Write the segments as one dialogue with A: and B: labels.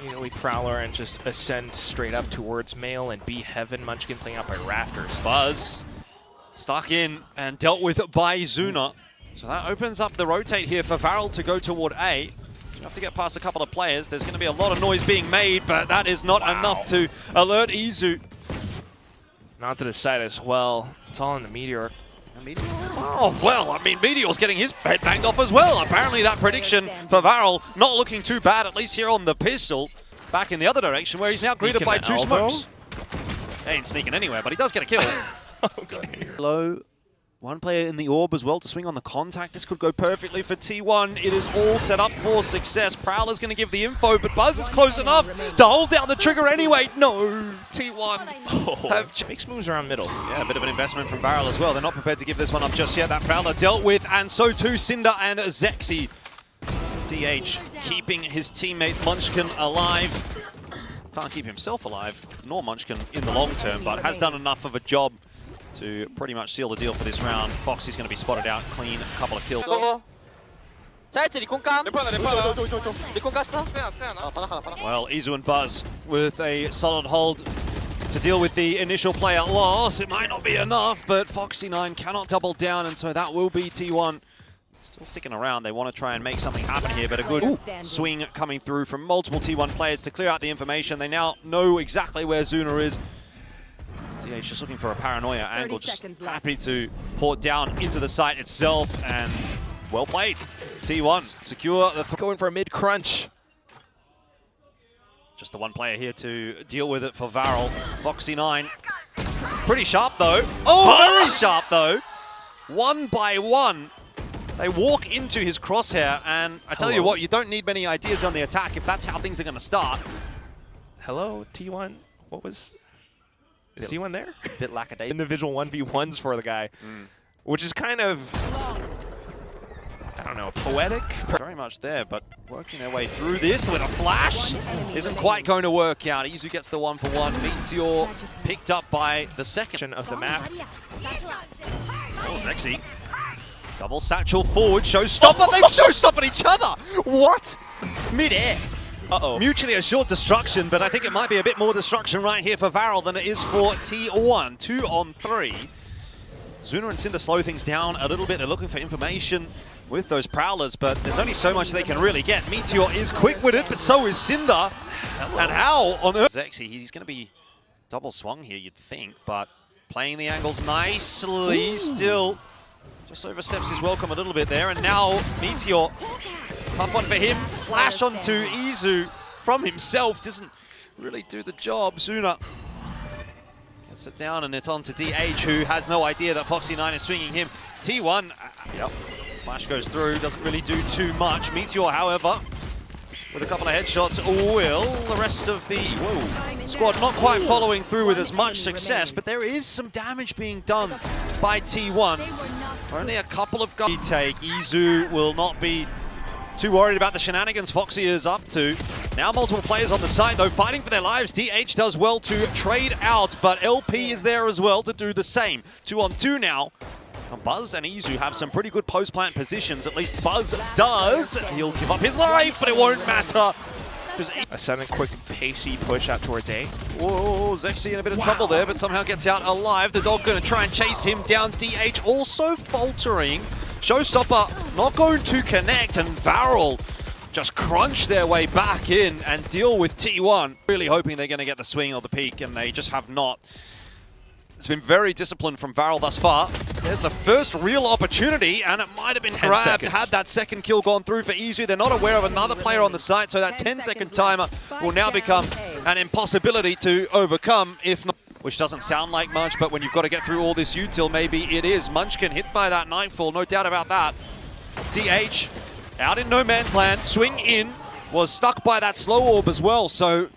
A: Immediately Prowler and just ascend straight up towards Male and B Heaven. Munchkin playing out by Rafters.
B: Buzz stuck in and dealt with by Zuna. So that opens up the rotate here for Varel to go toward A. You have to get past a couple of players. There's going to be a lot of noise being made, but that is not enough to alert Izu.
A: Not to the side as well. It's all in the Meteor.
B: Oh, well, I mean, Meteor's getting his head banged off as well. Apparently that prediction for Varel not looking too bad, at least here on the pistol. Back in the other direction where he's now greeted by two smokes. He ain't sneaking anywhere, but he does get a kill. Low. One player in the orb as well to swing on the contact. This could go perfectly for T1. It is all set up for success. Prowler's going to give the info, but Buzz is close enough to hold down the trigger anyway. No, T1
A: makes moves around middle.
B: Yeah, a bit of an investment from Varel as well. They're not prepared to give this one up just yet. That Prowler dealt with, and so too Cinder and Zexy. DH keeping his teammate Munchkin alive. Can't keep himself alive, nor Munchkin in the long term, but has done enough of a job to pretty much seal the deal for this round. Foxy's going to be spotted out clean, a couple of kills. Well, Izu and Buzz with a solid hold to deal with the initial player loss. It might not be enough, but Foxy9 cannot double down, and so that will be T1. Still sticking around. They want to try and make something happen here, but a good swing coming through from multiple T1 players to clear out the information. They now know exactly where Zuna is. DH just looking for a paranoia angle, just happy to port down into the site itself, and well played. T1 secure the
A: going for a mid crunch.
B: Just the one player here to deal with it for Varel. Foxy9. Pretty sharp though. Oh, very sharp though. One by one. They walk into his crosshair, and I tell you what, you don't need many ideas on the attack if that's how things are going to start.
A: Hello, T1. What was... Is T1 there?
B: A bit lackadaisical.
A: Individual 1v1s for the guy, which is kind of, I don't know, poetic?
B: Very much there, but working their way through this with a flash isn't quite going to work out. Izu gets the 1-for-1. Meteor picked up by the second
A: of the map.
B: Oh, Zexy. Double satchel forward, showstopper. They've showstoppered each other. What? Mid-air. Mutually assured destruction, but I think it might be a bit more destruction right here for Varel than it is for T1. 2 on 3. Zuna and Cinder slow things down a little bit. They're looking for information with those Prowlers, but there's only so much they can really get. Meteor is quick-witted, but so is Cinder. And how on earth? Zexy, he's going to be double swung here, you'd think, but playing the angles nicely still. Just oversteps his welcome a little bit there, and now Meteor. Tough one for him. Flash onto Izu from himself. Doesn't really do the job. Zuna gets it down, and it's on to DH, who has no idea that Foxy9 is swinging him. T1, flash goes through. Doesn't really do too much. Meteor, however, with a couple of headshots, will the rest of the squad not quite following through with as much success, but there is some damage being done by T1. Only a couple of guns. Izu will not be too worried about the shenanigans Foxy is up to. Now multiple players on the side though, fighting for their lives. DH does well to trade out, but LP is there as well to do the same. 2 on 2 now. And Buzz and Izu have some pretty good post-plant positions. At least Buzz does. He'll give up his life, but it won't matter.
A: A sudden quick pacey push out towards A.
B: Whoa, Zexy in a bit of trouble there, but somehow gets out alive. The dog going to try and chase him down. DH also faltering. Showstopper not going to connect, and Varel just crunch their way back in and deal with T1. Really hoping they're going to get the swing or the peak, and they just have not. It's been very disciplined from Varel thus far. There's the first real opportunity, and it might have been grabbed had that second kill gone through for Izu. They're not aware of another player on the site, so that 10-second timer will now become an impossibility to overcome, if not. Which doesn't sound like much, but when you've got to get through all this util, maybe it is. Munchkin hit by that Nightfall, no doubt about that. DH out in no man's land, swing in, was stuck by that slow orb as well, so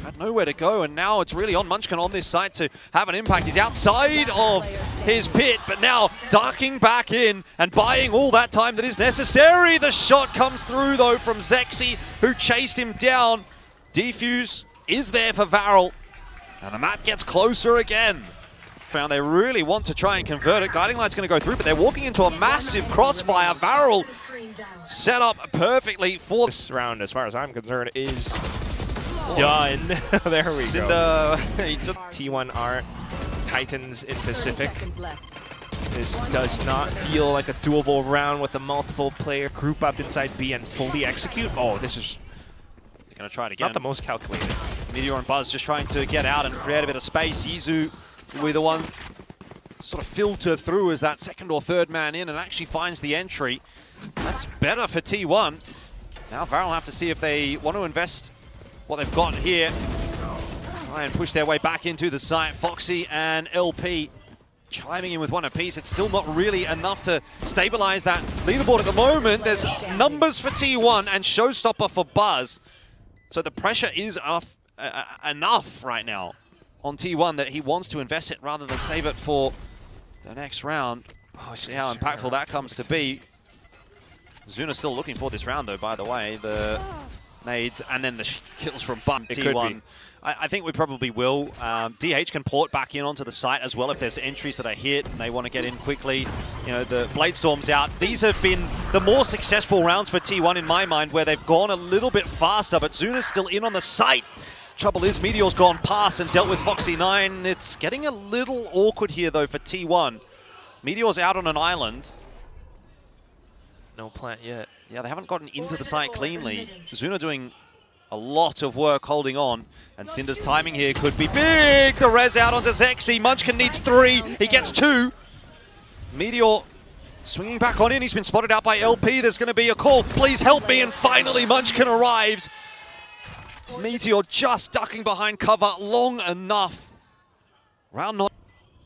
B: had nowhere to go, and now it's really on Munchkin on this side to have an impact. He's outside of his pit, but now darking back in and buying all that time that is necessary. The shot comes through though from Zexy, who chased him down. Defuse is there for Varel. And the map gets closer again. Found they really want to try and convert it. Guiding Light's going to go through, but they're walking into a massive crossfire. Varel set up perfectly for
A: this round, as far as I'm concerned, is done. There we
B: Cinder,
A: go.
B: he took
A: T1R, Titans in Pacific. This does not feel like a doable round with a multiple player group up inside B and fully execute. Oh, this is
B: They're going to try it again.
A: not the most calculated.
B: Meteor and Buzz just trying to get out and create a bit of space. Yizu will be the one sort of filter through as that second or third man in and actually finds the entry. That's better for T1. Now Valorant will have to see if they want to invest what they've got here. Try and push their way back into the site. Foxy and LP chiming in with one apiece. It's still not really enough to stabilize that leaderboard at the moment. There's numbers for T1 and showstopper for Buzz. So the pressure is enough right now on T1 that he wants to invest it rather than save it for the next round. Oh, see how impactful that comes to be. Zuna's still looking for this round though, by the way. The nades and then the kills from Bum T1. I think we probably will. DH can port back in onto the site as well if there's entries that are hit and they want to get in quickly. You know, the Bladestorm's out. These have been the more successful rounds for T1 in my mind, where they've gone a little bit faster, but Zuna's still in on the site. Trouble is, Meteor's gone past and dealt with Foxy 9. It's getting a little awkward here though for T1. Meteor's out on an island.
A: No plant yet.
B: Yeah, they haven't gotten into the site cleanly. Zuna doing a lot of work holding on. And Cinder's timing here could be big. The res out onto Zexy. Munchkin needs 3. He gets 2. Meteor swinging back on in. He's been spotted out by LP. There's going to be a call. Please help me. And finally Munchkin arrives. Meteor just ducking behind cover long enough. Round not.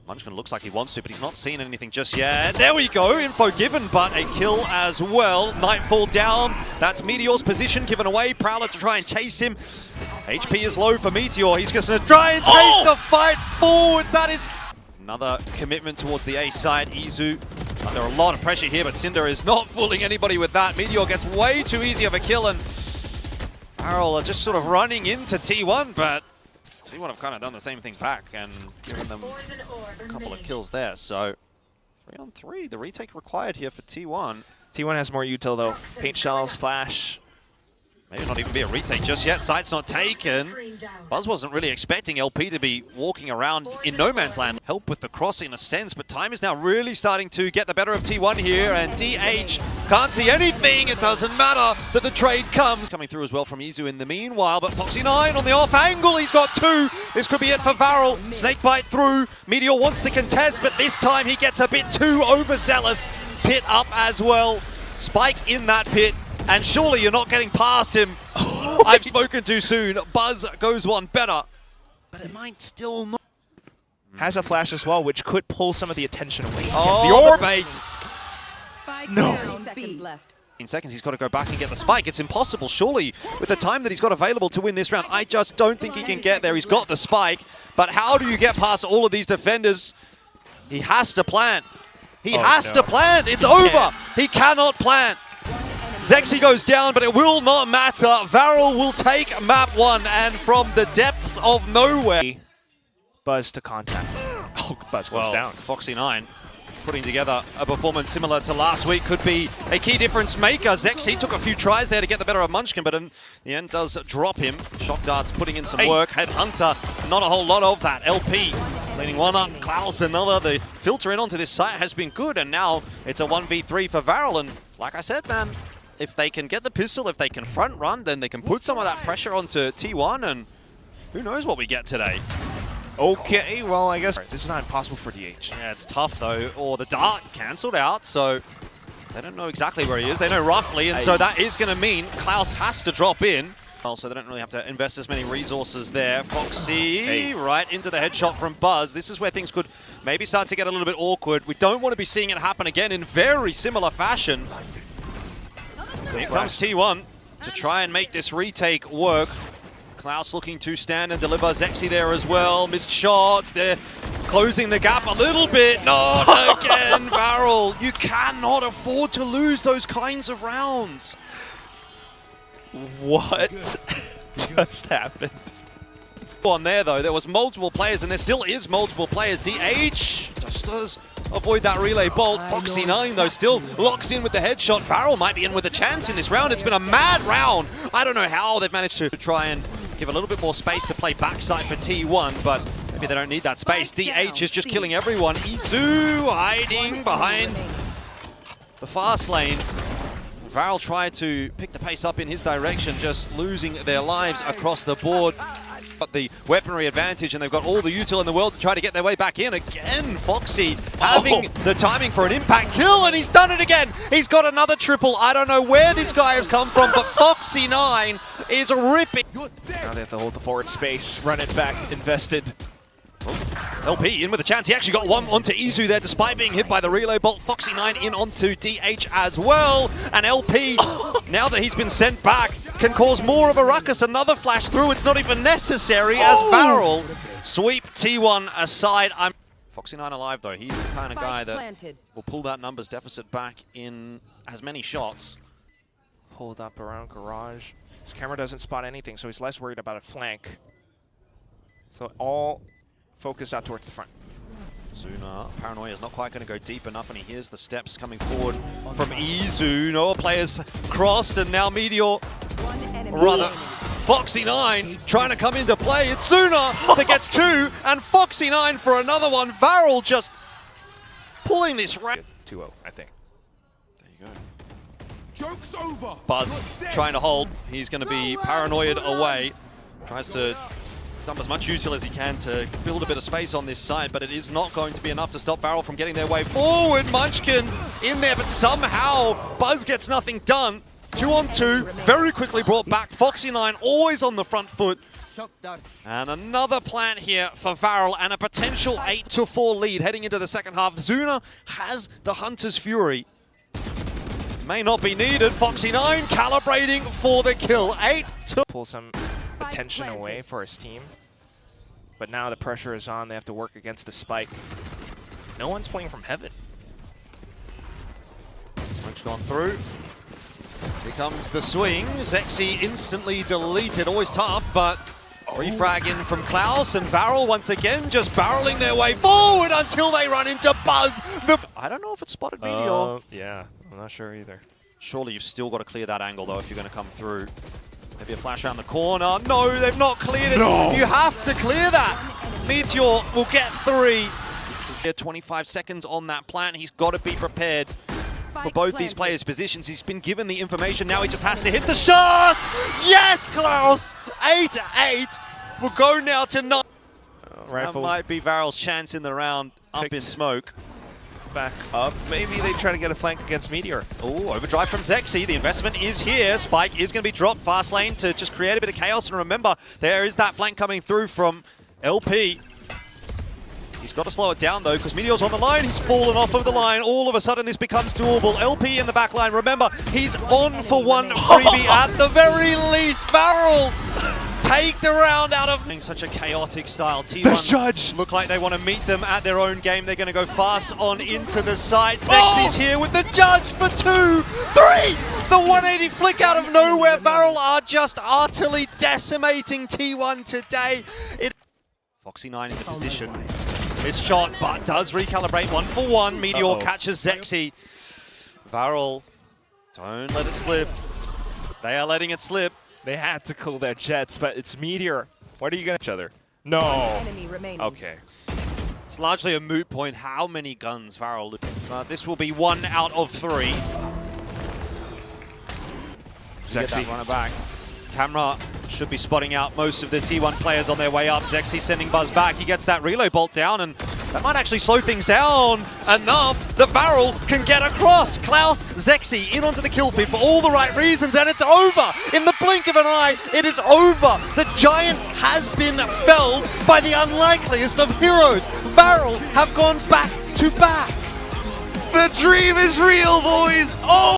B: Munchkin looks like he wants to, but he's not seen anything just yet. There we go, info given, but a kill as well. Nightfall down, that's Meteor's position given away. Prowler to try and chase him. HP is low for Meteor, he's just gonna try and take the fight forward. That is another commitment towards the A side. Izu under a lot of pressure here, but Cinder is not fooling anybody with that. Meteor gets way too easy of a kill, and Farrell are just sort of running into T1, but T1 have kind of done the same thing back and given them a couple of kills there. So 3 on 3, the retake required here for T1.
A: T1 has more util though. Paint shells, flash.
B: Maybe not even be a retake just yet. Site's not taken. Buzz wasn't really expecting LP to be walking around in no man's land. Help with the cross in a sense, but time is now really starting to get the better of T1 here, and DH can't see anything. It doesn't matter that the trade comes. Coming through as well from Izu in the meanwhile, but Foxy 9 on the off angle. He's got 2. This could be it for Varel. Snakebite through. Meteor wants to contest, but this time he gets a bit too overzealous. Pit up as well. Spike in that pit. And surely you're not getting past him. I've spoken too soon. Buzz goes one better. But it might still not.
A: Has a flash as well, which could pull some of the attention away.
B: Oh, the bait.
A: No.
B: 15 seconds, he's got to go back and get the spike. It's impossible, surely, with the time that he's got available to win this round. I just don't think he can get there. He's got the spike. But how do you get past all of these defenders? He has to plant. He has to plant. It's over. He cannot plant. Zexy goes down, but it will not matter. Varel will take map 1, and from the depths of nowhere.
A: Buzz to contact. Oh, Buzz goes down.
B: Foxy 9 putting together a performance similar to last week could be a key difference maker. Zexy took a few tries there to get the better of Munchkin, but in the end does drop him. Shock Dart's putting in some work. Headhunter, not a whole lot of that. LP leaning one up. Klaus another. The filter in onto this site has been good, and now it's a 1v3 for Varel. And like I said, man, if they can get the pistol, if they can front run, then they can put some of that pressure onto T1, and who knows what we get today.
A: Okay, well, I guess this is not impossible for DH.
B: Yeah, it's tough though. Or the dart cancelled out, so they don't know exactly where he is. They know roughly, and so that is going to mean Klaus has to drop in. Also, they don't really have to invest as many resources there. Foxy right into the headshot from Buzz. This is where things could maybe start to get a little bit awkward. We don't want to be seeing it happen again in very similar fashion. Here comes T1 to try and make this retake work. Klaus looking to stand and deliver. Zexy there as well. Missed shots. They're closing the gap a little bit. Not again, Varel. You cannot afford to lose those kinds of rounds.
A: What just happened?
B: On there though, there was multiple players, and there still is multiple players. DH just does avoid that relay bolt. Foxy 9 though still locks in with the headshot. Varel might be in with a chance in this round. It's been a mad round. I don't know how they've managed to try and give a little bit more space to play backside for T1, but maybe they don't need that space. DH is just killing everyone. Izu hiding behind the fast lane. Varel tried to pick the pace up in his direction, just losing their lives across the board. Got the weaponry advantage, and they've got all the util in the world to try to get their way back in. Again, Foxy having the timing for an impact kill, and he's done it again. He's got another triple. I don't know where this guy has come from, but Foxy9 is ripping.
A: Now they have to hold the forward space, run it back, invested.
B: LP in with a chance. He actually got one onto Izu there despite being hit by the relay bolt. Foxy9 in onto DH as well. And LP, now that he's been sent back, can cause more of a ruckus. Another flash through. It's not even necessary as Varel sweep T1 aside. Foxy9 alive though. He's the kind of guy that will pull that numbers deficit back in as many shots.
A: Hold up around garage. His camera doesn't spot anything, so he's less worried about a flank. So all focused out towards the front.
B: Zuna, Paranoia is not quite going to go deep enough, and he hears the steps coming forward from Izu. No players crossed, and now Meteor, rather, Foxy9 trying to come into play. It's Zuna that gets two, and Foxy9 for another one. Varel just pulling this right.
A: 2-0, I think.
B: There you go. Joke's over. Buzz trying to hold. He's going to be paranoid away. Tries to dump as much util as he can to build a bit of space on this side, but it is not going to be enough to stop Varel from getting their way forward. Munchkin in there, but somehow Buzz gets nothing done. 2-on-2, very quickly brought back. Foxy9 always on the front foot. And another plant here for Varel, and a potential 8-4 lead heading into the second half. Zuna has the Hunter's Fury. May not be needed. Foxy9 calibrating for the kill. 8-2.
A: Pull some attention away for his team. But now the pressure is on. They have to work against the spike. No one's playing from heaven.
B: Smoke's gone through. Here comes the swing. Zexy instantly deleted. Always tough, but refrag in from Klaus, and Varel once again just barreling their way forward until they run into Buzz. I don't know if it's spotted Meteor.
A: Yeah, I'm not sure either.
B: Surely you've still got to clear that angle though if you're going to come through. Maybe a flash around the corner. No, they've not cleared it. No. You have to clear that. Meteor will get 3. 25 seconds on that plant. He's got to be prepared for both these players' positions. He's been given the information. Now he just has to hit the shot. Yes, Klaus. 8-8. We'll go now to 9. That might be Varel's chance in the round. Up in smoke.
A: Back up. Maybe they try to get a flank against Meteor.
B: Oh, overdrive from Zexy. The investment is here. Spike is going to be dropped fast lane to just create a bit of chaos. And remember, there is that flank coming through from LP. He's got to slow it down though, because Meteor's on the line. He's fallen off of the line. All of a sudden, this becomes doable. LP in the back line. Remember, he's on for one freebie at the very least. Varel take the round out of such a chaotic style. T1
A: judge
B: look like they want to meet them at their own game. They're going to go fast on into the side. Zexy's here with the judge for 2, 3. The 180 flick out of nowhere. Varel are just utterly decimating T1 today. Foxy9 in the position. His shot, but does recalibrate 1 for 1. Meteor catches Zexy. Varel, don't let it slip. They are letting it slip.
A: They had to cool their jets, but it's Meteor. What are you going to each other? No. Okay.
B: It's largely a moot point how many guns Varel loses. This will be 1 out of 3.
A: Zexy
B: runner back. Camera should be spotting out most of the T1 players on their way up. Zexy sending Buzz back. He gets that relay bolt down, and that might actually slow things down enough. The Varel can get across. Klaus, Zexy in onto the kill feed for all the right reasons, and it's over. In the blink of an eye, it is over. The Giant has been felled by the unlikeliest of heroes. Varel have gone back to back. The dream is real, boys. Oh!